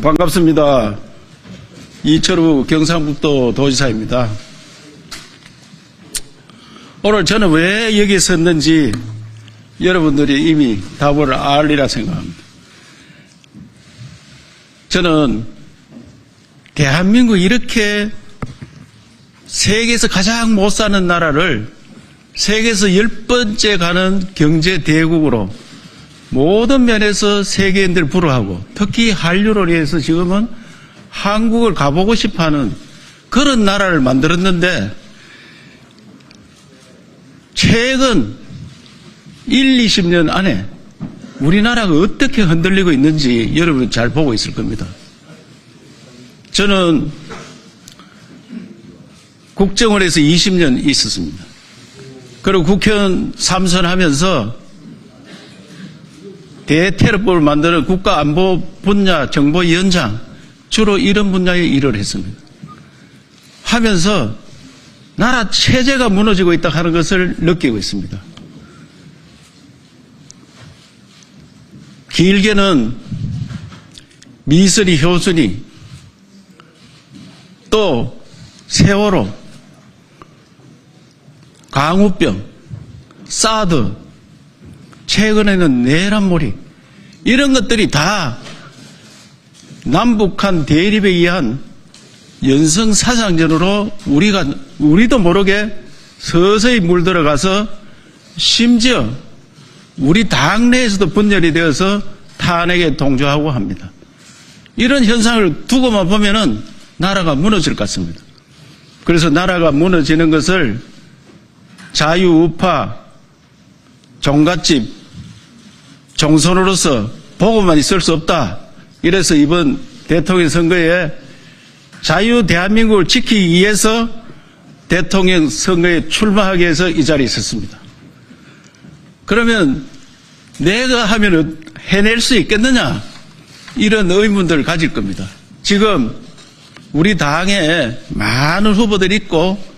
반갑습니다. 이철우 경상북도 도지사입니다. 오늘 저는 왜 여기에 섰는지 여러분들이 이미 답을 알리라 생각합니다. 저는 대한민국 이렇게 세계에서 가장 못 사는 나라를 세계에서 10번째 가는 경제 대국으로 모든 면에서 세계인들 불허하고 특히 한류를 위해서 지금은 한국을 가보고 싶어하는 그런 나라를 만들었는데 최근 20년 안에 우리나라가 어떻게 흔들리고 있는지 여러분 잘 보고 있을 겁니다. 저는 국정원에서 20년 있었습니다. 그리고 국회의원 3선 하면서 대테러법을 만드는 국가안보 분야 정보위원장 주로 이런 분야의 일을 했습니다. 하면서 나라 체제가 무너지고 있다 하는 것을 느끼고 있습니다. 길게는 미쓰리 효순이 또 세월호, 강우병, 사드, 최근에는 내란몰이 이런 것들이 다 남북한 대립에 의한 연성사상전으로 우리도 모르게 서서히 물들어가서 심지어 우리 당내에서도 분열이 되어서 탄핵에 동조하고 합니다. 이런 현상을 두고만 보면은 나라가 무너질 것 같습니다. 그래서 나라가 무너지는 것을 자유우파, 종갓집, 종손으로서 보고만 있을 수 없다. 이래서 이번 대통령 선거에 자유 대한민국을 지키기 위해서 대통령 선거에 출마하기 위해서 이 자리에 있었습니다. 그러면 내가 하면 해낼 수 있겠느냐? 이런 의문들을 가질 겁니다. 지금 우리 당에 많은 후보들이 있고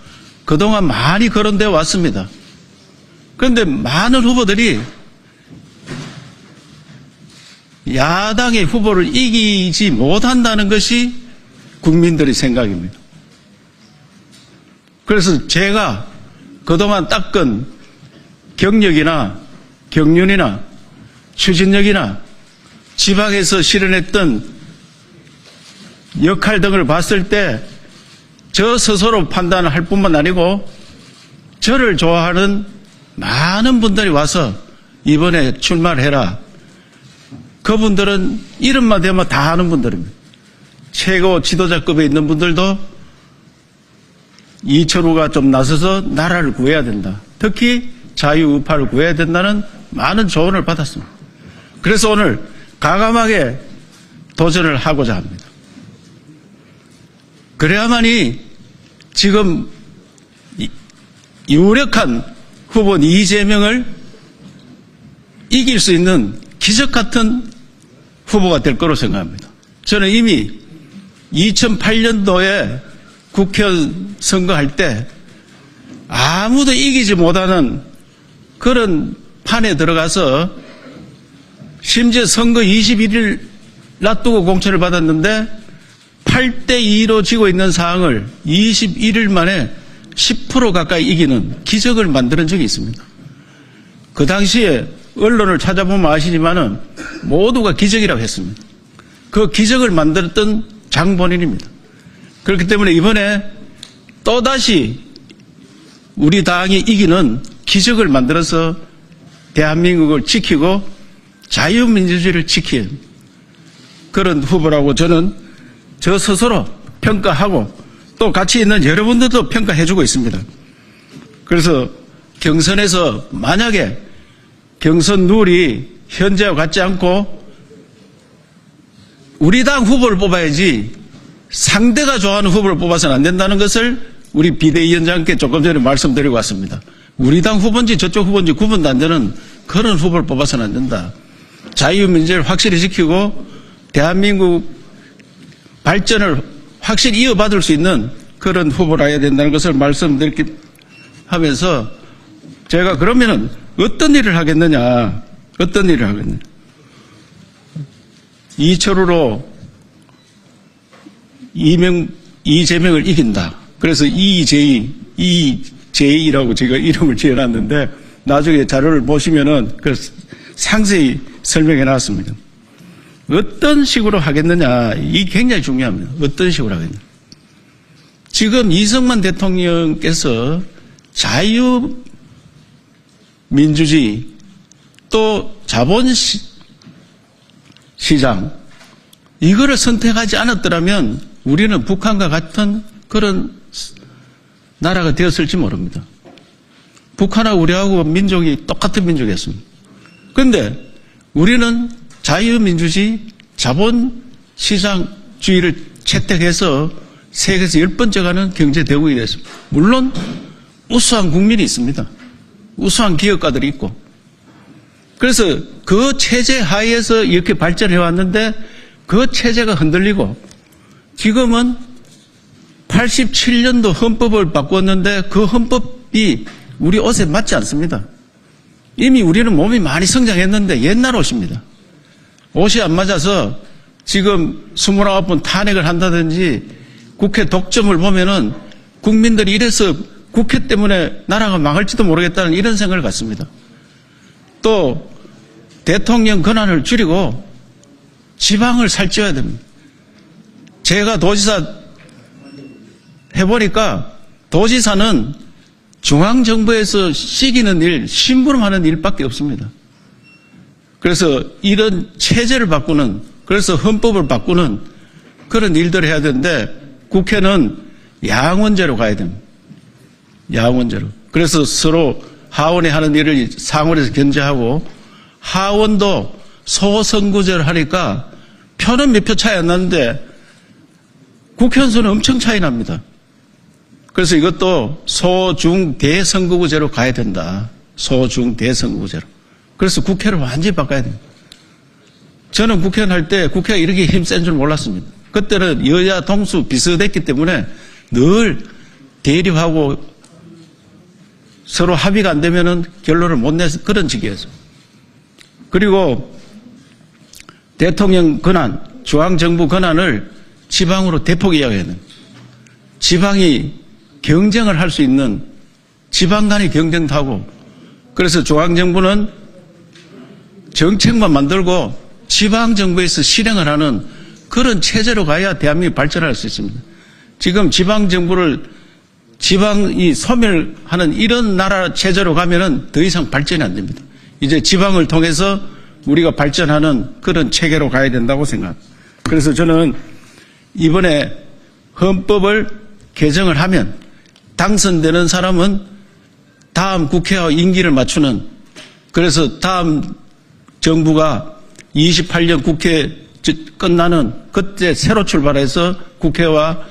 그동안 많이 거론되어 왔습니다. 그런데 많은 후보들이 야당의 후보를 이기지 못한다는 것이 국민들의 생각입니다. 그래서 제가 그동안 닦은 경력이나 경륜이나 추진력이나 지방에서 실현했던 역할 등을 봤을 때 저 스스로 판단을 할 뿐만 아니고 저를 좋아하는 많은 분들이 와서 이번에 출마를 해라. 그분들은 이름만 대면 다 아는 분들입니다. 최고 지도자급에 있는 분들도 이철우가 좀 나서서 나라를 구해야 된다. 특히 자유우파를 구해야 된다는 많은 조언을 받았습니다. 그래서 오늘 과감하게 도전을 하고자 합니다. 그래야만이 지금 유력한 후보인 이재명을 이길 수 있는 기적 같은 후보가 될 거로 생각합니다. 저는 이미 2008년도에 국회의원 선거할 때 아무도 이기지 못하는 그런 판에 들어가서 심지어 선거 21일 놔두고 공천을 받았는데 8대2로 지고 있는 상황을 21일 만에 10% 가까이 이기는 기적을 만드는 적이 있습니다. 그 당시에 언론을 찾아보면 아시지만은 모두가 기적이라고 했습니다. 그 기적을 만들었던 장본인입니다. 그렇기 때문에 이번에 또다시 우리 당이 이기는 기적을 만들어서 대한민국을 지키고 자유민주주의를 지키는 그런 후보라고 저는 저 스스로 평가하고 또 같이 있는 여러분들도 평가해주고 있습니다. 그래서 경선에서 만약에 경선 룰이 현재와 같지 않고 우리 당 후보를 뽑아야지 상대가 좋아하는 후보를 뽑아서는 안 된다는 것을 우리 비대위원장께 조금 전에 말씀드리고 왔습니다. 우리 당 후보인지 저쪽 후보인지 구분도 안 되는 그런 후보를 뽑아서는 안 된다. 자유민주를 확실히 지키고 대한민국 발전을 확실히 이어받을 수 있는 그런 후보를 해야 된다는 것을 말씀드리기 하면서 제가 그러면은 어떤 일을 하겠느냐. 이철우로 이재명을 이긴다. 그래서 이재이라고 제가 이름을 지어놨는데 나중에 자료를 보시면은 그 상세히 설명해 놨습니다. 어떤 식으로 하겠느냐, 이 굉장히 중요합니다. 어떤 식으로 하겠느냐. 지금 이승만 대통령께서 자유민주주의 또 자본시장 이거를 선택하지 않았더라면 우리는 북한과 같은 그런 나라가 되었을지 모릅니다. 북한하고 우리하고 민족이 똑같은 민족이었습니다. 그런데 우리는 자유민주주의, 자본시장주의를 채택해서 세계에서 10번째 가는 경제대국이 됐습니다. 물론 우수한 국민이 있습니다. 우수한 기업가들이 있고. 그래서 그 체제 하에서 이렇게 발전해 왔는데 그 체제가 흔들리고 지금은 87년도 헌법을 바꿨는데 그 헌법이 우리 옷에 맞지 않습니다. 이미 우리는 몸이 많이 성장했는데 옛날 옷입니다. 옷이 안 맞아서 지금 29번 탄핵을 한다든지 국회 독점을 보면은 국민들이 이래서 국회 때문에 나라가 망할지도 모르겠다는 이런 생각을 갖습니다. 또 대통령 권한을 줄이고 지방을 살찌워야 됩니다. 제가 도지사 해보니까 도지사는 중앙정부에서 시키는 일, 심부름하는 일밖에 없습니다. 그래서 이런 체제를 바꾸는, 그래서 헌법을 바꾸는 그런 일들을 해야 되는데 국회는 양원제로 가야 됩니다. 양원제로. 그래서 서로 하원에 하는 일을 상원에서 견제하고 하원도 소선거제를 하니까 표는 몇 표 차이 안 나는데 국회의원 수는 엄청 차이 납니다. 그래서 이것도 소중대선거구제로 가야 된다. 소중대선거구제로. 그래서 국회를 완전히 바꿔야 됩니다. 저는 국회의원 할 때 국회가 이렇게 힘센 줄 몰랐습니다. 그때는 여야 동수 비슷했기 때문에 늘 대립하고 서로 합의가 안 되면은 결론을 못 내서 그런 직이었어요. 그리고 대통령 권한, 중앙정부 권한을 지방으로 대폭 이양해야 됩니다. 지방이 경쟁을 할 수 있는 지방 간의 경쟁도 하고 그래서 중앙정부는 정책만 만들고 지방정부에서 실행을 하는 그런 체제로 가야 대한민국이 발전할 수 있습니다. 지금 지방정부를 지방이 소멸하는 이런 나라 체제로 가면은 더 이상 발전이 안 됩니다. 이제 지방을 통해서 우리가 발전하는 그런 체계로 가야 된다고 생각합니다. 그래서 저는 이번에 헌법을 개정을 하면 당선되는 사람은 다음 국회와 임기를 맞추는 그래서 다음 정부가 28년 국회 끝나는 그때 새로 출발해서 국회와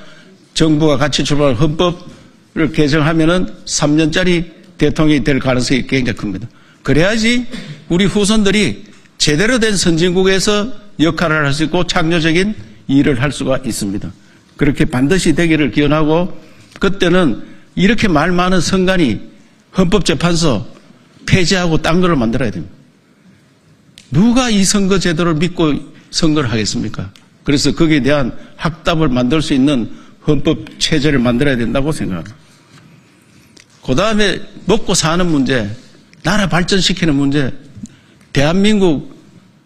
정부가 같이 출발한 헌법을 개정하면은 3년짜리 대통령이 될 가능성이 굉장히 큽니다. 그래야지 우리 후손들이 제대로 된 선진국에서 역할을 할 수 있고 창조적인 일을 할 수가 있습니다. 그렇게 반드시 되기를 기원하고 그때는 이렇게 말 많은 선관위 헌법재판소 폐지하고 딴 거를 만들어야 됩니다. 누가 이 선거 제도를 믿고 선거를 하겠습니까? 그래서 거기에 대한 확답을 만들 수 있는 헌법 체제를 만들어야 된다고 생각합니다. 그 다음에 먹고 사는 문제, 나라 발전시키는 문제, 대한민국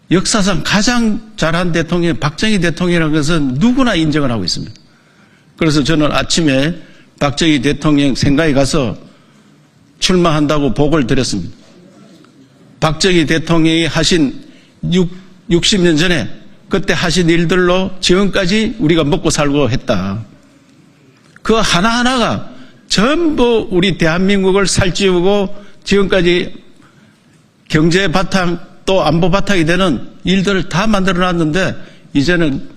역사상 가장 잘한 대통령이 박정희 대통령이라는 것은 누구나 인정을 하고 있습니다. 그래서 저는 아침에 박정희 대통령 생가에 가서 출마한다고 보고를 드렸습니다. 박정희 대통령이 하신 60년 전에 그때 하신 일들로 지금까지 우리가 먹고 살고 했다. 그 하나하나가 전부 우리 대한민국을 살찌우고 지금까지 경제 바탕 또 안보 바탕이 되는 일들을 다 만들어 놨는데 이제는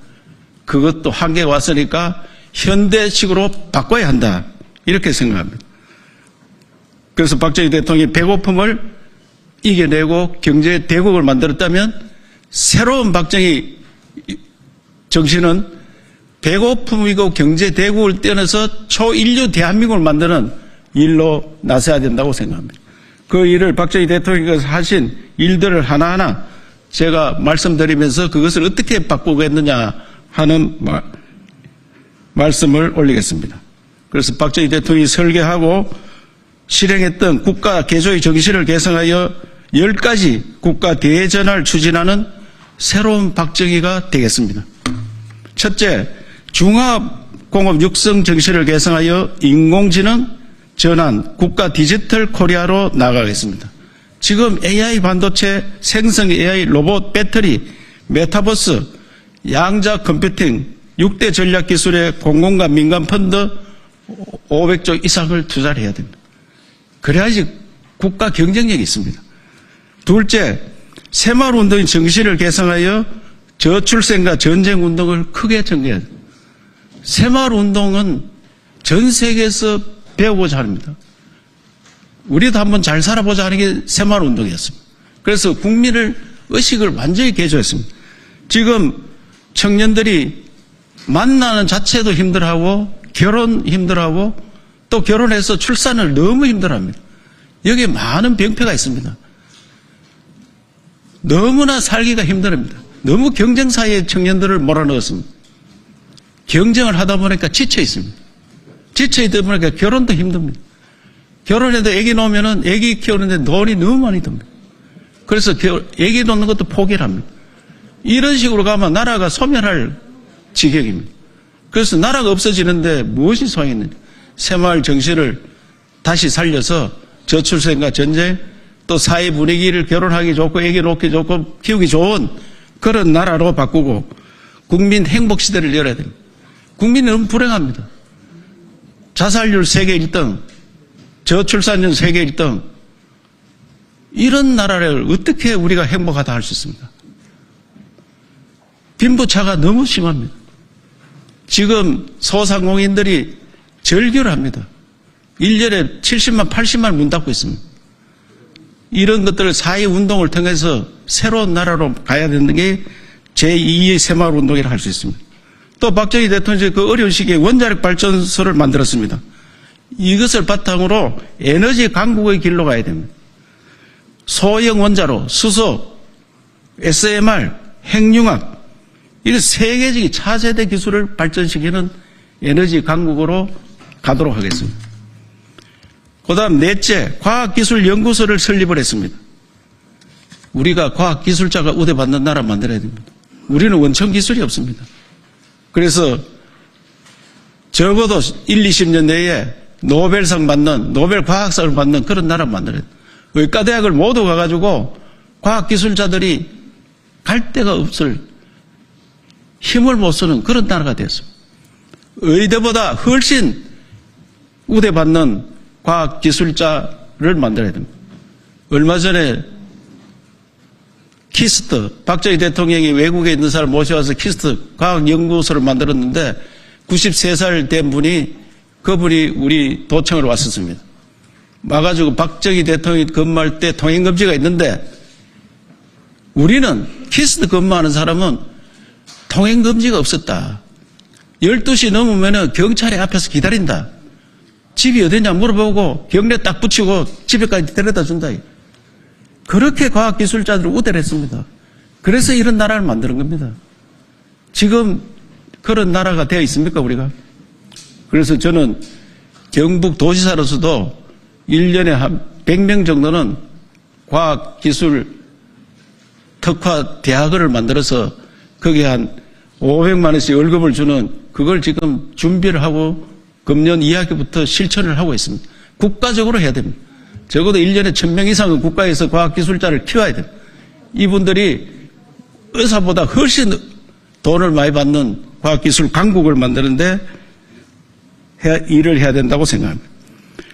그것도 한계가 왔으니까 현대식으로 바꿔야 한다. 이렇게 생각합니다. 그래서 박정희 대통령이 배고픔을 이겨내고 경제 대국을 만들었다면 새로운 박정희 정신은 배고픔이고 경제 대국을 떼어내서 초인류 대한민국을 만드는 일로 나서야 된다고 생각합니다. 그 일을 박정희 대통령께서 하신 일들을 하나하나 제가 말씀드리면서 그것을 어떻게 바꾸겠느냐 하는 말씀을 올리겠습니다. 그래서 박정희 대통령이 설계하고 실행했던 국가 개조의 정신을 개성하여 10가지 국가 대전환을 추진하는 새로운 박정희가 되겠습니다. 첫째, 중화공업 육성 정신을 개성하여 인공지능 전환 국가 디지털 코리아로 나아가겠습니다. 지금 AI 반도체, 생성 AI, 로봇, 배터리, 메타버스, 양자 컴퓨팅, 6대 전략 기술에 공공과 민간 펀드 500조 이상을 투자를 해야 됩니다. 그래야지 국가 경쟁력이 있습니다. 둘째, 새마을운동의 정신을 개성하여 저출생과 전쟁운동을 크게 전개해야 됩니다. 새마을운동은 전 세계에서 배우고자 합니다. 우리도 한번 잘 살아보자 하는 게 새마을운동이었습니다. 그래서 국민을 의식을 완전히 개조했습니다. 지금 청년들이 만나는 자체도 힘들어하고 결혼 힘들어하고 또 결혼해서 출산을 너무 힘들어합니다. 여기에 많은 병폐가 있습니다. 너무나 살기가 힘듭니다. 너무 경쟁사회에 청년들을 몰아넣었습니다. 경쟁을 하다 보니까 지쳐 있습니다. 지쳐 있다 보니까 결혼도 힘듭니다. 결혼해도 애기 놓으면은 애기 키우는데 돈이 너무 많이 듭니다. 그래서 애기 놓는 것도 포기를 합니다. 이런 식으로 가면 나라가 소멸할 지경입니다. 그래서 나라가 없어지는데 무엇이 소용이 있느냐. 새마을 정신을 다시 살려서 저출생과 전쟁 또 사회 분위기를 결혼하기 좋고 애기 놓기 좋고 키우기 좋은 그런 나라로 바꾸고 국민 행복 시대를 열어야 됩니다. 국민이 너무 불행합니다. 자살률 세계 1등, 저출산율 세계 1등, 이런 나라를 어떻게 우리가 행복하다 할 수 있습니까? 빈부차가 너무 심합니다. 지금 소상공인들이 절규를 합니다. 1년에 70만, 80만 문 닫고 있습니다. 이런 것들을 사회운동을 통해서 새로운 나라로 가야 되는 게 제2의 새마을운동이라 할 수 있습니다. 또 박정희 대통령이 그 어려운 시기에 원자력 발전소를 만들었습니다. 이것을 바탕으로 에너지 강국의 길로 가야 됩니다. 소형 원자로, 수소, SMR, 핵융합, 이런 세계적인 차세대 기술을 발전시키는 에너지 강국으로 가도록 하겠습니다. 그 다음 넷째, 과학기술연구소를 설립을 했습니다. 우리가 과학기술자가 우대받는 나라 만들어야 됩니다. 우리는 원천 기술이 없습니다. 그래서 적어도 1, 20년 내에 노벨상 받는, 노벨 과학상을 받는 그런 나라 만들어야 됩니다. 의과대학을 모두 가가지고 과학기술자들이 갈 데가 없을 힘을 못 쓰는 그런 나라가 됐습니다. 의대보다 훨씬 우대받는 과학기술자를 만들어야 됩니다. 얼마 전에 키스트, 박정희 대통령이 외국에 있는 사람을 모셔와서 키스트 과학연구소를 만들었는데 93살 된 분이 그분이 우리 도청을 왔었습니다. 와가지고 박정희 대통령이 근무할 때 통행금지가 있는데 우리는 키스트 근무하는 사람은 통행금지가 없었다. 12시 넘으면 경찰이 앞에서 기다린다. 집이 어디냐 물어보고 경례 딱 붙이고 집에까지 데려다 준다. 그렇게 과학기술자들을 우대를 했습니다. 그래서 이런 나라를 만드는 겁니다. 지금 그런 나라가 되어 있습니까, 우리가? 그래서 저는 경북 도지사로서도 1년에 한 100명 정도는 과학기술 특화 대학을 만들어서 거기에 한 500만 원씩 월급을 주는 그걸 지금 준비를 하고 금년 2학기부터 실천을 하고 있습니다. 국가적으로 해야 됩니다. 적어도 1년에 1000명 이상은 국가에서 과학기술자를 키워야 됩니다. 이분들이 의사보다 훨씬 돈을 많이 받는 과학기술 강국을 만드는데 일을 해야 된다고 생각합니다.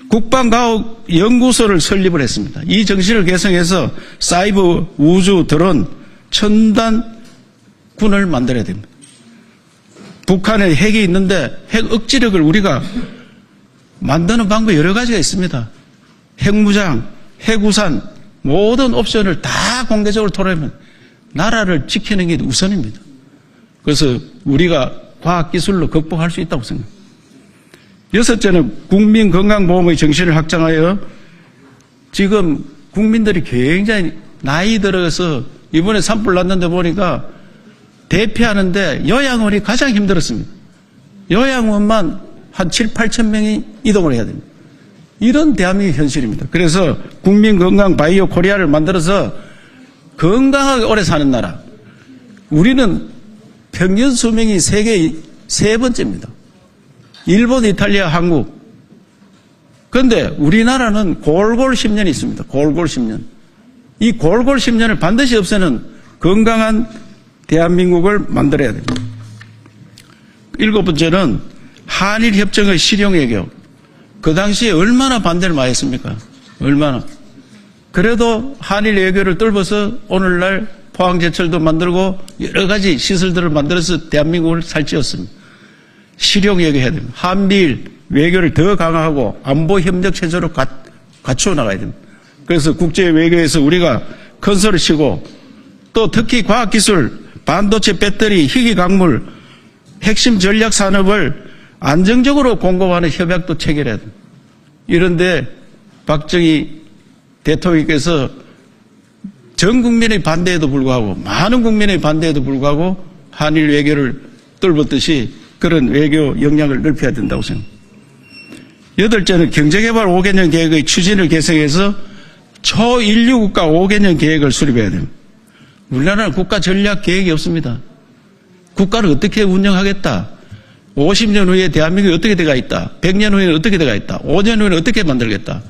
국방과학연구소를 설립을 했습니다. 이 정신을 개성해서 사이버, 우주, 드론, 첨단군을 만들어야 됩니다. 북한에 핵이 있는데 핵 억지력을 우리가 만드는 방법이 여러 가지가 있습니다. 핵무장, 핵우산 모든 옵션을 다 공개적으로 토론하면 나라를 지키는 게 우선입니다. 그래서 우리가 과학기술로 극복할 수 있다고 생각합니다. 여섯째는 국민건강보험의 정신을 확장하여 지금 국민들이 굉장히 나이 들어서 이번에 산불 났는데 보니까 대피하는데 요양원이 가장 힘들었습니다. 요양원만 한 7, 8천 명이 이동을 해야 됩니다. 이런 대한민국 현실입니다. 그래서 국민건강 바이오 코리아를 만들어서 건강하게 오래 사는 나라. 우리는 평균 수명이 세계 세 번째입니다. 일본, 이탈리아, 한국. 그런데 우리나라는 골골 10년이 있습니다. 골골 10년. 이 골골 10년을 반드시 없애는 건강한 대한민국을 만들어야 됩니다. 일곱 번째는 한일협정의 실용외교. 그 당시에 얼마나 반대를 많이 했습니까? 얼마나. 그래도 한일 외교를 뚫어서 오늘날 포항제철도 만들고 여러 가지 시설들을 만들어서 대한민국을 살찌웠습니다. 실용외교 해야 됩니다. 한미일 외교를 더 강화하고 안보협력 체제로 갖추어 나가야 됩니다. 그래서 국제외교에서 우리가 큰 소리 치고 또 특히 과학기술, 반도체 배터리, 희귀광물, 핵심 전략 산업을 안정적으로 공급하는 협약도 체결해야 됩니다. 이런데 박정희 대통령께서 전 국민의 반대에도 불구하고 많은 국민의 반대에도 불구하고 한일 외교를 뚫었듯이 그런 외교 역량을 넓혀야 된다고 생각합니다. 여덟째는 경제개발 5개년 계획의 추진을 개정해서 초인류 국가 5개년 계획을 수립해야 됩니다. 우리나라는 국가 전략 계획이 없습니다. 국가를 어떻게 운영하겠다. 50년 후에 대한민국이 어떻게 돼가 있다. 100년 후에는 어떻게 돼가 있다. 5년 후에는 어떻게 만들겠다.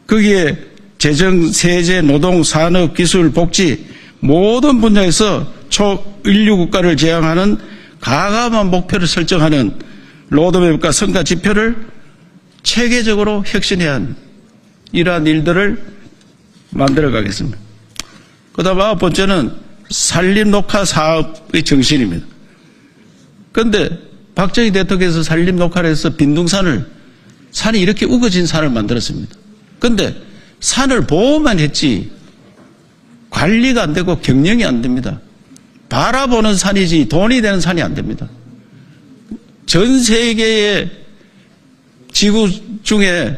거기에 재정, 세제, 노동, 산업, 기술, 복지 모든 분야에서 초인류 국가를 지향하는 가감한 목표를 설정하는 로드맵과 성과 지표를 체계적으로 혁신해야 합니다. 이러한 일들을 만들어 가겠습니다. 그 다음 아홉 번째는 산림녹화 사업의 정신입니다. 그런데 박정희 대통령께서 산림녹화를 해서 빈둥산을, 산이 이렇게 우거진 산을 만들었습니다. 그런데 산을 보호만 했지 관리가 안 되고 경영이 안 됩니다. 바라보는 산이지 돈이 되는 산이 안 됩니다. 전 세계의 지구 중에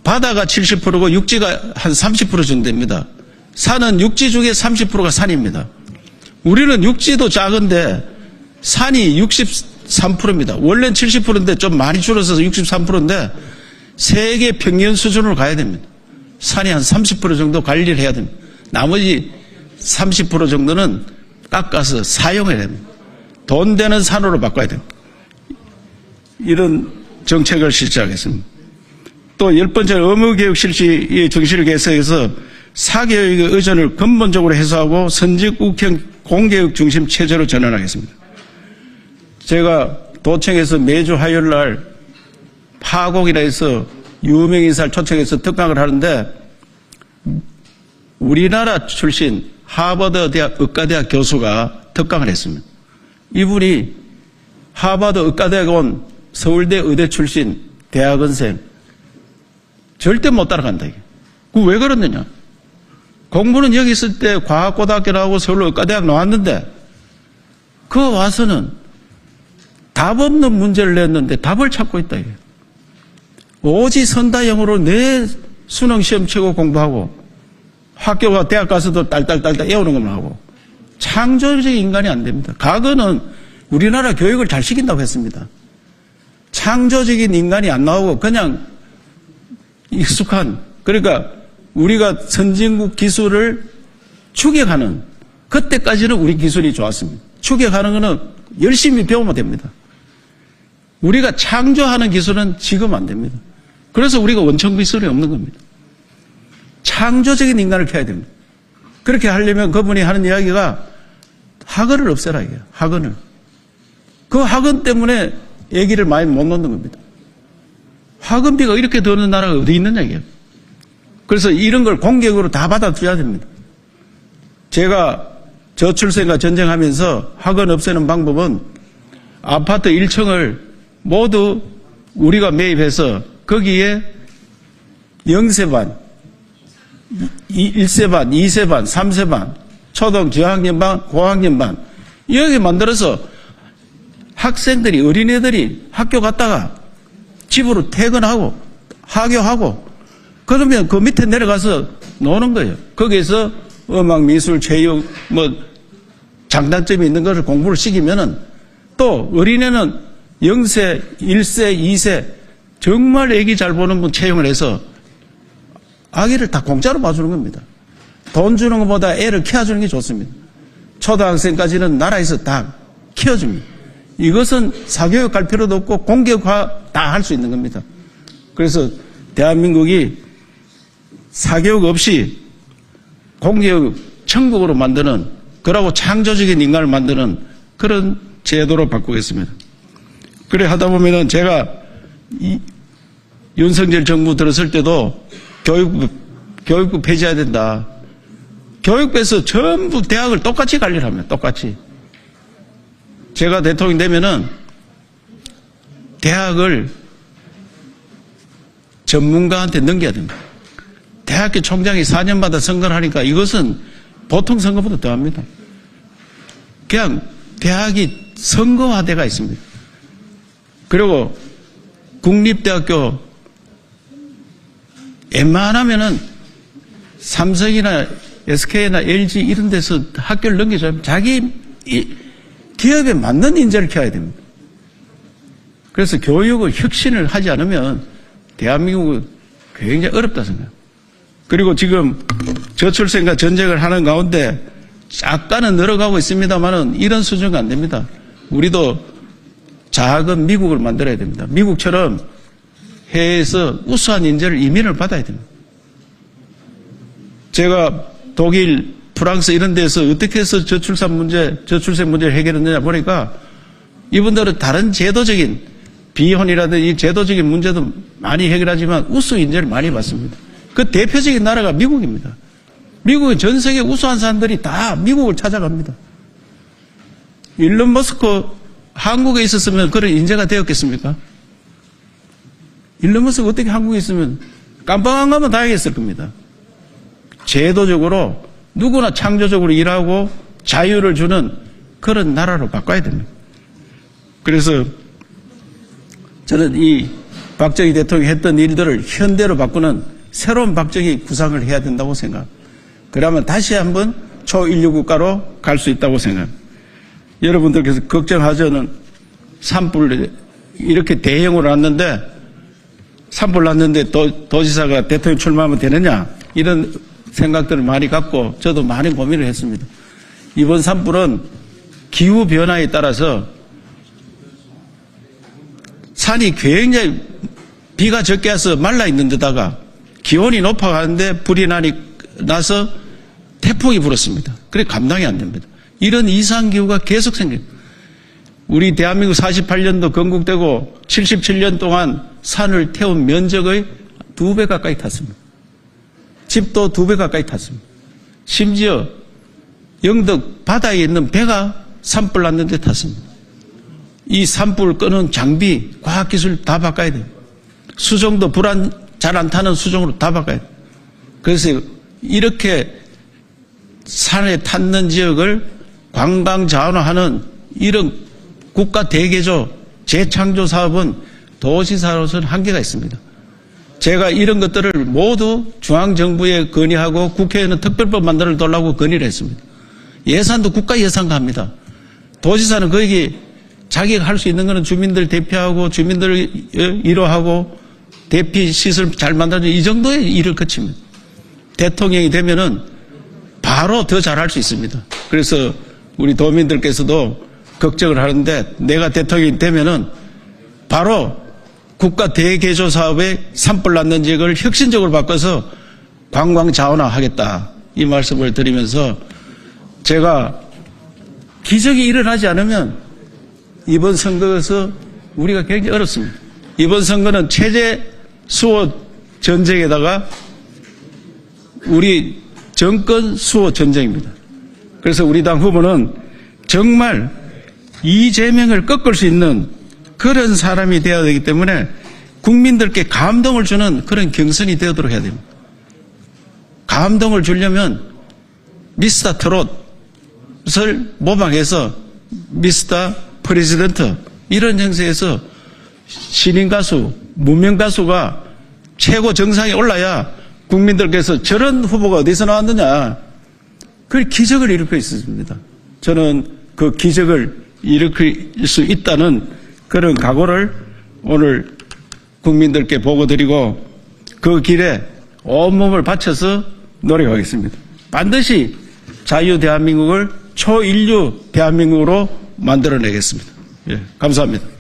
바다가 70%고 육지가 한 30% 정도 됩니다. 산은 육지 중에 30%가 산입니다. 우리는 육지도 작은데 산이 63%입니다. 원래는 70%인데 좀 많이 줄어서 63%인데 세계 평균 수준으로 가야 됩니다. 산이 한 30% 정도 관리를 해야 됩니다. 나머지 30% 정도는 깎아서 사용해야 됩니다. 돈 되는 산으로 바꿔야 됩니다. 이런 정책을 실시하겠습니다. 또 10번째 의무교육 실시의 정신을 개선해서 사교육의 의존을 근본적으로 해소하고 선진국형 공교육 중심 체제로 전환하겠습니다. 제가 도청에서 매주 화요일 날 파공이라 해서 유명인사를 초청해서 특강을 하는데 우리나라 출신 하버드 대학 의과대학 교수가 특강을 했습니다. 이분이 하버드 의과대학 온 서울대 의대 출신 대학원생 절대 못 따라간다. 그 왜 그러느냐? 공부는 여기 있을 때 과학고등학교 나오고 서울 의과대학 나왔는데 그 와서는 답 없는 문제를 냈는데 답을 찾고 있다. 오지선다형으로 내 수능 시험 치고 공부하고 학교가 대학 가서도 딸딸딸딸 애우는 것만 하고 창조적인 인간이 안 됩니다. 과거는 우리나라 교육을 잘 시킨다고 했습니다. 창조적인 인간이 안 나오고 그냥 익숙한, 그러니까 우리가 선진국 기술을 추격하는, 그때까지는 우리 기술이 좋았습니다. 추격하는 것은 열심히 배우면 됩니다. 우리가 창조하는 기술은 지금 안 됩니다. 그래서 우리가 원천 기술이 없는 겁니다. 창조적인 인간을 켜야 됩니다. 그렇게 하려면 그분이 하는 이야기가 학원을 없애라 이게요. 학원을. 그 학원 때문에 애기를 많이 못 놓는 겁니다. 학원비가 이렇게 드는 나라가 어디 있느냐 이게요. 그래서 이런 걸 공격으로 다 받아줘야 됩니다. 제가 저출생과 전쟁하면서 학원 없애는 방법은 아파트 1층을 모두 우리가 매입해서 거기에 0세반, 1세반, 2세반, 3세반, 초등 저학년반, 고학년반 여기 만들어서 학생들이, 어린애들이 학교 갔다가 집으로 퇴근하고 하교하고 그러면 그 밑에 내려가서 노는 거예요. 거기에서 음악, 미술, 체육, 장단점이 있는 것을 공부를 시키면은 또 어린애는 0세, 1세, 2세 정말 애기 잘 보는 분 채용을 해서 아기를 다 공짜로 봐주는 겁니다. 돈 주는 것보다 애를 키워주는 게 좋습니다. 초등학생까지는 나라에서 다 키워줍니다. 이것은 사교육 갈 필요도 없고 공교육화 다 할 수 있는 겁니다. 그래서 대한민국이 사교육 없이 공교육 천국으로 만드는, 그러고 창조적인 인간을 만드는 그런 제도로 바꾸겠습니다. 그래 하다 보면은 제가 윤석열 정부 들었을 때도 교육부 폐지해야 된다. 교육부에서 전부 대학을 똑같이 관리합니다. 똑같이. 제가 대통령 되면은 대학을 전문가한테 넘겨야 됩니다. 대학교 총장이 4년마다 선거를 하니까 이것은 보통 선거보다 더합니다. 그냥 대학이 선거화돼가 있습니다. 그리고 국립대학교 웬만하면은 삼성이나 SK나 LG 이런 데서 학교를 넘겨줘야 자기 기업에 맞는 인재를 키워야 됩니다. 그래서 교육의 혁신을 하지 않으면 대한민국은 굉장히 어렵다 생각합니다. 그리고 지금 저출생과 전쟁을 하는 가운데 약간은 늘어가고 있습니다만은 이런 수준은 안 됩니다. 우리도 작은 미국을 만들어야 됩니다. 미국처럼 해외에서 우수한 인재를 이민을 받아야 됩니다. 제가 독일, 프랑스 이런 데서 어떻게 해서 저출생 문제를 해결했느냐 보니까 이분들은 다른 제도적인 비혼이라든지 제도적인 문제도 많이 해결하지만 우수 인재를 많이 받습니다. 그 대표적인 나라가 미국입니다. 미국의 전 세계 우수한 사람들이 다 미국을 찾아갑니다. 일론 머스크 한국에 있었으면 그런 인재가 되었겠습니까? 일론 머스크 어떻게 한국에 있으면 깜빵 안 가면 다행했을 겁니다. 제도적으로 누구나 창조적으로 일하고 자유를 주는 그런 나라로 바꿔야 됩니다. 그래서 저는 이 박정희 대통령이 했던 일들을 현대로 바꾸는 새로운 박정희 구상을 해야 된다고 생각합니다. 그러면 다시 한번 초1류 국가로 갈 수 있다고 생각합니다. 여러분들께서 걱정하자는 산불 이렇게 대형으로 났는데 산불 났는데 도지사가 대통령 출마하면 되느냐 이런 생각들을 많이 갖고 저도 많은 고민을 했습니다. 이번 산불은 기후변화에 따라서 산이 굉장히 비가 적게 와서 말라 있는 데다가 기온이 높아가는데 불이 나서 태풍이 불었습니다. 그래 감당이 안 됩니다. 이런 이상기후가 계속 생깁니다. 우리 대한민국 48년도 건국되고 77년 동안 산을 태운 면적의 2배 가까이 탔습니다. 집도 2배 가까이 탔습니다. 심지어 영덕 바다에 있는 배가 산불 났는데 탔습니다. 이 산불 끄는 장비, 과학기술 다 바꿔야 돼요. 수종도 잘 안 타는 수종으로 다 바꿔야 돼요. 그래서 이렇게 산에 탔는 지역을 관광 자원화하는 이런 국가 대개조 재창조 사업은 도시사로서는 한계가 있습니다. 제가 이런 것들을 모두 중앙정부에 건의하고 국회에는 특별법 만들어 달라고 건의를 했습니다. 예산도 국가 예산과 합니다. 도지사는 거기 자기가 할 수 있는 것은 주민들 대피하고 주민들을 위로하고 대피 시설 잘 만들어주는 이 정도의 일을 거칩니다. 대통령이 되면은 바로 더 잘할 수 있습니다. 그래서 우리 도민들께서도 걱정을 하는데 내가 대통령이 되면은 바로 국가 대개조 사업에 산불 났는 지역을 혁신적으로 바꿔서 관광 자원화하겠다 이 말씀을 드리면서 제가 기적이 일어나지 않으면 이번 선거에서 우리가 굉장히 어렵습니다. 이번 선거는 체제 수호 전쟁에다가 우리 정권 수호 전쟁입니다. 그래서 우리 당 후보는 정말 이재명을 꺾을 수 있는 그런 사람이 되어야 되기 때문에 국민들께 감동을 주는 그런 경선이 되도록 해야 됩니다. 감동을 주려면 미스터 트롯을 모방해서 미스터 프레지던트 이런 형태에서 신인 가수, 무명 가수가 최고 정상에 올라야 국민들께서 저런 후보가 어디서 나왔느냐 그 기적을 일으킬 수 있습니다. 저는 그 기적을 일으킬 수 있다는 그런 각오를 오늘 국민들께 보고드리고 그 길에 온몸을 바쳐서 노력하겠습니다. 반드시 자유 대한민국을 초인류 대한민국으로 만들어내겠습니다. 예, 감사합니다.